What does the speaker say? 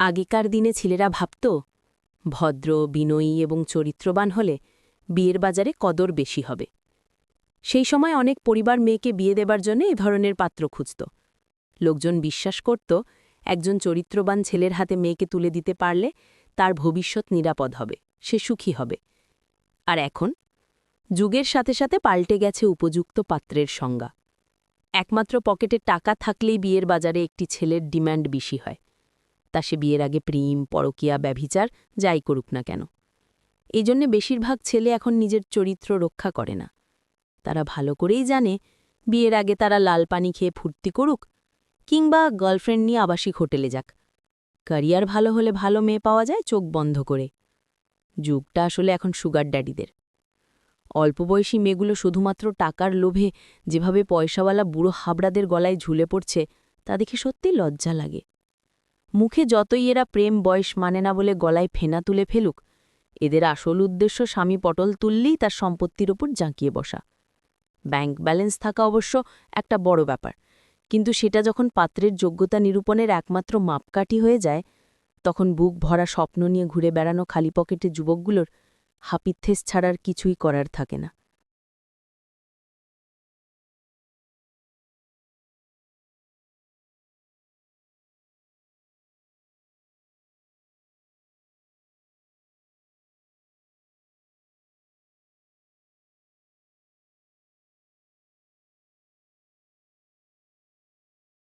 আগেকার দিনে ছেলেরা ভাবত ভদ্র বিনয়ী এবং চরিত্রবান হলে বিয়ের বাজারে কদর বেশি হবে। সেই সময় অনেক পরিবার মেয়েকে বিয়ে দেবার জন্য এ ধরনের পাত্র খুঁজত। লোকজন বিশ্বাস করত একজন চরিত্রবান ছেলের হাতে মেয়েকে তুলে দিতে পারলে তার ভবিষ্যৎ নিরাপদ হবে, সে সুখী হবে। আর এখন যুগের সাথে সাথে পাল্টে গেছে উপযুক্ত পাত্রের সংজ্ঞা। একমাত্র পকেটে টাকা থাকলেই বিয়ের বাজারে একটি ছেলের ডিম্যান্ড বেশি হয়, তা সে বিয়ের আগে প্রেম, পরকীয়া, ব্যভিচার যাই করুক না কেন। এই জন্যে বেশিরভাগ ছেলে এখন নিজের চরিত্র রক্ষা করে না। তারা ভালো করেই জানে বিয়ের আগে তারা লাল পানি খেয়ে ফুর্তি করুক কিংবা গার্লফ্রেন্ড নিয়ে আবাসিক হোটেলে যাক। ক্যারিয়ার ভালো হলে ভালো মেয়ে পাওয়া যায় চোখ বন্ধ করে। যুগটা আসলে এখন সুগার ড্যাডিদের। অল্পবয়সী মেয়েগুলো শুধুমাত্র টাকার লোভে যেভাবে পয়সাওয়ালা বুড়ো হাবড়াদের গলায় ঝুলে পড়ছে তা দেখে সত্যি লজ্জা লাগে। মুখে যতই এরা প্রেম বয়স মানে না বলে গলায় ফেনা তুলে ফেলুক, এদের আসল উদ্দেশ্য স্বামী পটল তুললেই তার সম্পত্তির ওপর জাঁকিয়ে বসা। ব্যাংক ব্যালেন্স থাকা অবশ্য একটা বড় ব্যাপার, কিন্তু সেটা যখন পাত্রের যোগ্যতা নিরূপণের একমাত্র মাপকাঠি হয়ে যায়, তখন বুক ভরা স্বপ্ন নিয়ে ঘুরে বেড়ানো খালি পকেটে যুবকগুলোর হাপিত্যেস ছাড়ার কিছুই করার থাকে না।